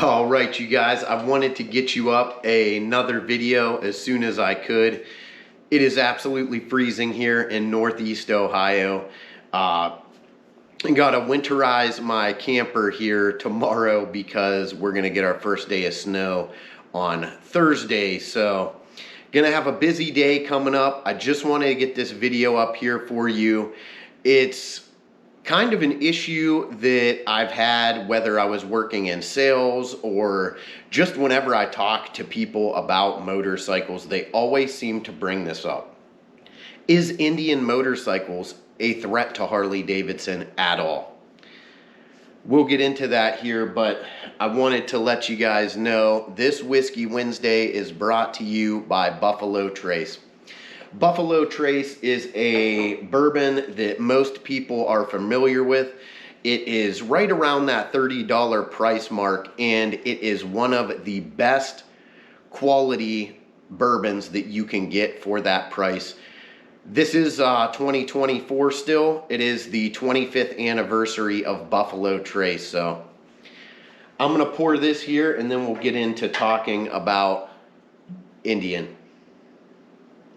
All right, you guys, I wanted to get you up another video as soon as I could. It is absolutely freezing here in Northeast Ohio. I got to winterize my camper here tomorrow because we're going to get our first day of snow on Thursday. So, going to have a busy day coming up. I just wanted to get this video up here for you. It's kind of an issue that I've had whether I was working in sales or just whenever I talk to people about motorcycles. They always seem to bring this up. Is Indian motorcycles a threat to Harley Davidson at all? We'll get into that here, but I wanted to let you guys know this Whiskey Wednesday is brought to you by Buffalo Trace. Buffalo Trace is a bourbon that most people are familiar with. It is right around that $30 price mark, and it is one of the best quality bourbons that you can get for that price. This is 2024 still. It is the 25th anniversary of Buffalo Trace. So I'm going to pour this here, and then we'll get into talking about Indian.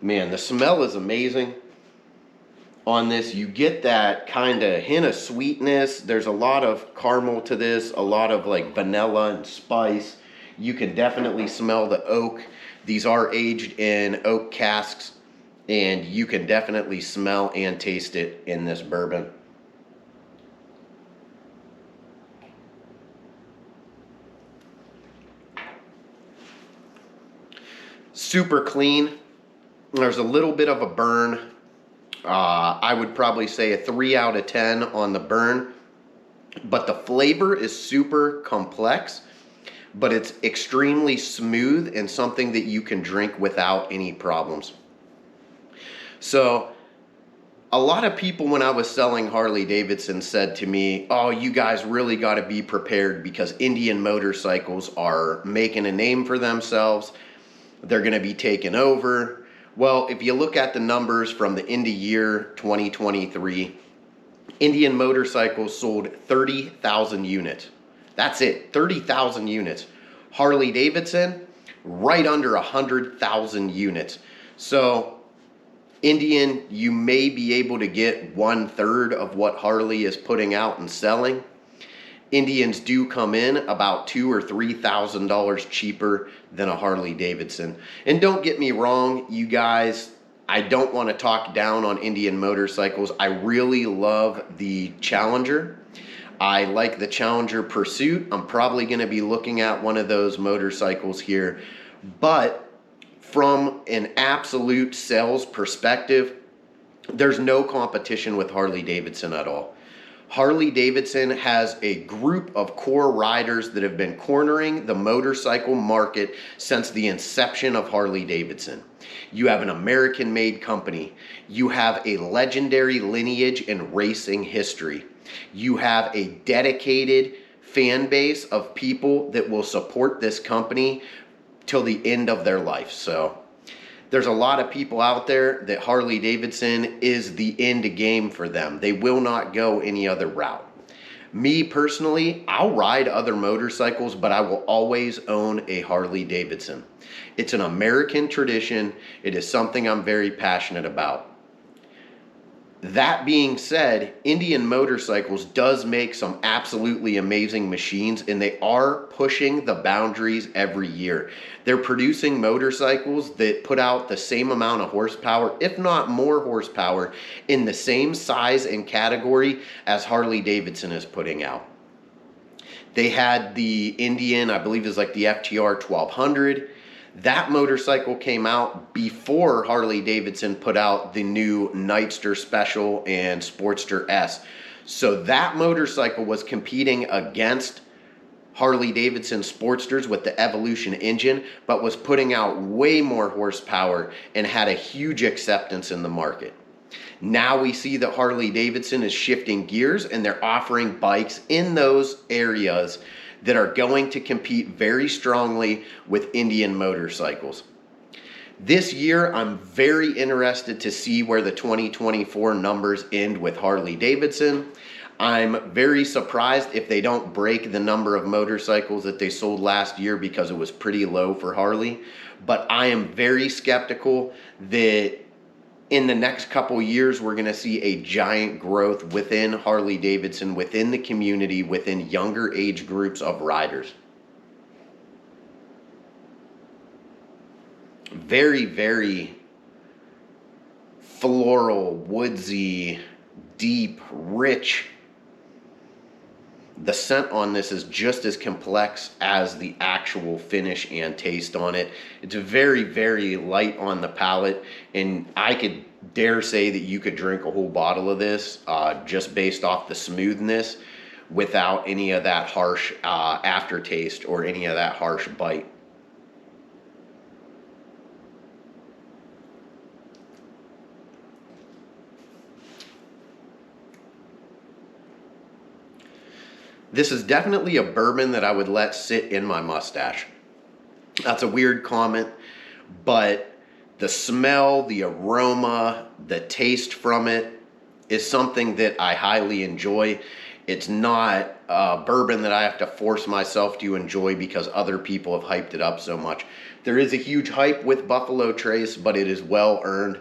Man, the smell is amazing on this. You get that kind of hint of sweetness. There's a lot of caramel to this, a lot of like vanilla and spice. You can definitely smell the oak. These are aged in oak casks, and you can definitely smell and taste it in this bourbon. Super clean. There's a little bit of a burn. I would probably say a 3 out of 10 on the burn. But the flavor is super complex, but it's extremely smooth and something that you can drink without any problems. So a lot of people when I was selling Harley Davidson said to me, oh, you guys really got to be prepared because Indian motorcycles are making a name for themselves. They're going to be taken over. Well, if you look at the numbers from the Indy year 2023, Indian motorcycles sold 30,000 units. That's it, 30,000 units. Harley Davidson, right under 100,000 units. So, Indian, you may be able to get 1/3 of what Harley is putting out and selling. Indians do come in about $2,000 or $3,000 cheaper than a Harley Davidson. And don't get me wrong, you guys, I don't want to talk down on Indian motorcycles. I really love the Challenger. I like the Challenger Pursuit. I'm probably going to be looking at one of those motorcycles here. But from an absolute sales perspective, there's no competition with Harley Davidson at all. Harley Davidson has a group of core riders that have been cornering the motorcycle market since the inception of Harley Davidson. You have an American-made company. You have a legendary lineage in racing history. You have a dedicated fan base of people that will support this company till the end of their life. So there's a lot of people out there that Harley Davidson is the end game for them. They will not go any other route. Me personally, I'll ride other motorcycles, but I will always own a Harley Davidson. It's an American tradition. It is something I'm very passionate about. That being said, Indian Motorcycles does make some absolutely amazing machines, and they are pushing the boundaries every year. They're producing motorcycles that put out the same amount of horsepower, if not more horsepower, in the same size and category as Harley Davidson is putting out. They had the Indian, I believe it was like the FTR 1200. That motorcycle came out before Harley Davidson put out the new Nightster Special and Sportster S. So that motorcycle was competing against Harley Davidson Sportsters with the Evolution engine, but was putting out way more horsepower and had a huge acceptance in the market. Now we see that Harley Davidson is shifting gears and they're offering bikes in those areas that are going to compete very strongly with Indian motorcycles. This year, I'm very interested to see where the 2024 numbers end with Harley Davidson. I'm very surprised if they don't break the number of motorcycles that they sold last year, because it was pretty low for Harley. But I am very skeptical that in the next couple years we're going to see a giant growth within Harley Davidson, within the community, within younger age groups of riders. Very, very floral, woodsy, deep, rich. The scent on this is just as complex as the actual finish and taste on it. It's very, very light on the palate, and I could dare say that you could drink a whole bottle of this just based off the smoothness, without any of that harsh aftertaste or any of that harsh bite. This is definitely a bourbon that I would let sit in my mustache. That's a weird comment, but the smell, the aroma, the taste from it is something that I highly enjoy. It's not a bourbon that I have to force myself to enjoy because other people have hyped it up so much. There is a huge hype with Buffalo Trace, but it is well earned.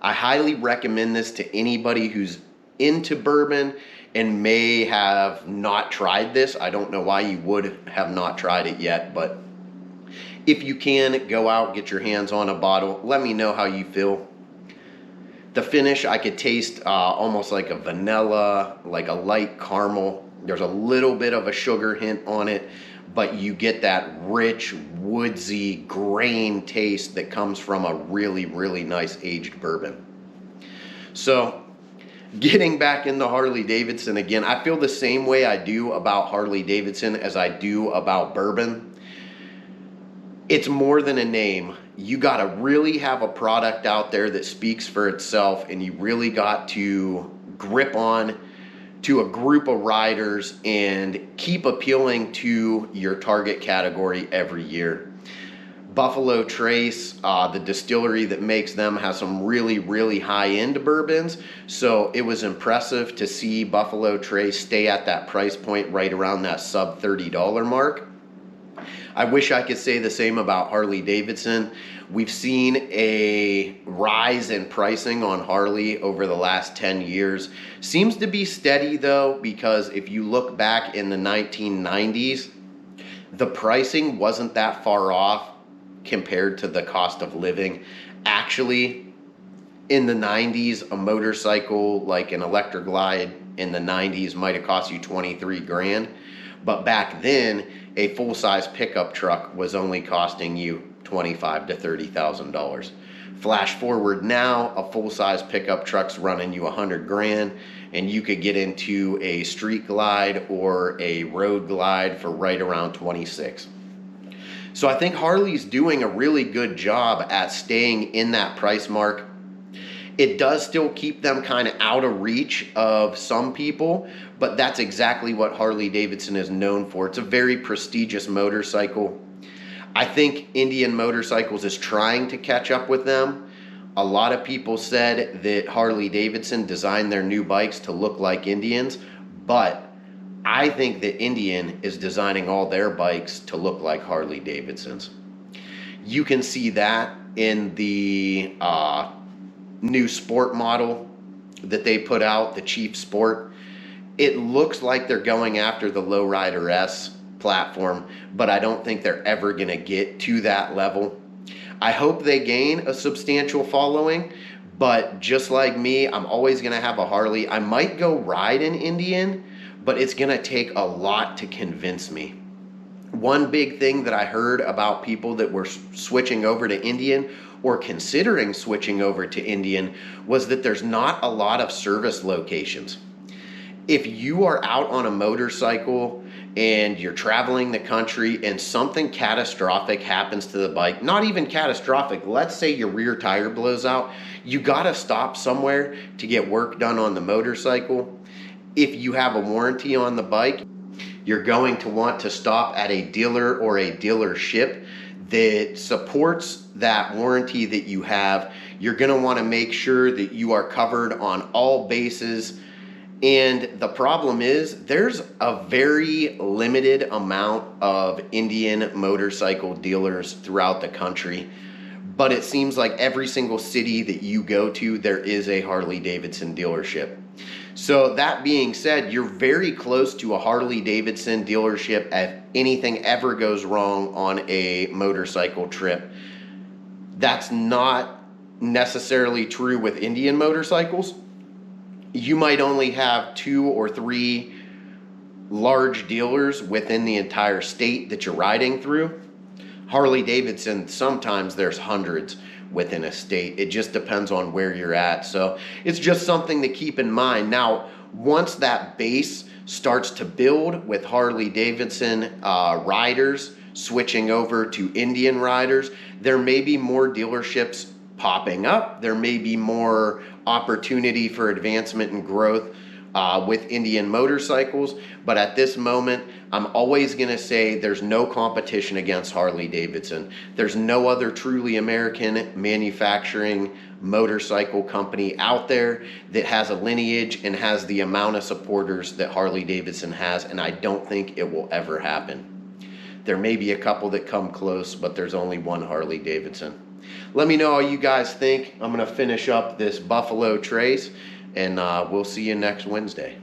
I highly recommend this to anybody who's into bourbon and may have not tried this. I don't know why you would have not tried it yet, but if you can, go out, get your hands on a bottle. Let me know how you feel. The finish, I could taste almost like a vanilla, like a light caramel. There's a little bit of a sugar hint on it, but you get that rich, woodsy, grain taste that comes from a really, really nice aged bourbon. So, getting back into Harley Davidson again, I feel the same way I do about Harley Davidson as I do about bourbon. It's more than a name. You got to really have a product out there that speaks for itself, and you really got to grip on to a group of riders and keep appealing to your target category every year. Buffalo Trace, the distillery that makes them, has some really, really high-end bourbons. So it was impressive to see Buffalo Trace stay at that price point right around that sub $30 mark. I wish I could say the same about Harley Davidson. We've seen a rise in pricing on Harley over the last 10 years. Seems to be steady though, because if you look back in the 1990s, the pricing wasn't that far off compared to the cost of living. Actually, in the 90s, a motorcycle like an Electra Glide in the 90s might have cost you 23 grand. But back then, a full-size pickup truck was only costing you $25,000 to $30,000. Flash forward now, a full-size pickup truck's running you 100 grand, and you could get into a street glide or a road glide for right around 26. So I think Harley's doing a really good job at staying in that price mark. It does still keep them kind of out of reach of some people, but that's exactly what Harley Davidson is known for. It's a very prestigious motorcycle. I think Indian Motorcycles is trying to catch up with them. A lot of people said that Harley Davidson designed their new bikes to look like Indians, but I think that Indian is designing all their bikes to look like Harley Davidsons. You can see that in the new sport model that they put out, the Chief Sport. It looks like they're going after the Lowrider S platform, but I don't think they're ever going to get to that level. I hope they gain a substantial following, but just like me, I'm always going to have a Harley. I might go ride an Indian, but it's going to take a lot to convince me. One big thing that I heard about people that were switching over to Indian or considering switching over to Indian was that there's not a lot of service locations. If you are out on a motorcycle and you're traveling the country and something catastrophic happens to the bike, not even catastrophic, let's say your rear tire blows out, you got to stop somewhere to get work done on the motorcycle. If you have a warranty on the bike, you're going to want to stop at a dealer or a dealership that supports that warranty that you have. You're going to want to make sure that you are covered on all bases And the problem is there's a very limited amount of Indian motorcycle dealers throughout the country. But it seems like every single city that you go to, there is a Harley Davidson dealership. So that being said, you're very close to a Harley Davidson dealership if anything ever goes wrong on a motorcycle trip. That's not necessarily true with Indian motorcycles. You might only have 2 or 3 large dealers within the entire state that you're riding through. Harley Davidson, sometimes there's hundreds within a state. It just depends on where you're at. So it's just something to keep in mind. Now, once that base starts to build with Harley Davidson riders switching over to Indian riders, there may be more dealerships popping up. There may be more opportunity for advancement and growth with Indian motorcycles. But at this moment, I'm always going to say there's no competition against Harley Davidson. There's no other truly American manufacturing motorcycle company out there that has a lineage and has the amount of supporters that Harley Davidson has, and I don't think it will ever happen. There may be a couple that come close, but there's only one Harley Davidson. Let me know how you guys think. I'm going to finish up this Buffalo Trace, and we'll see you next Wednesday.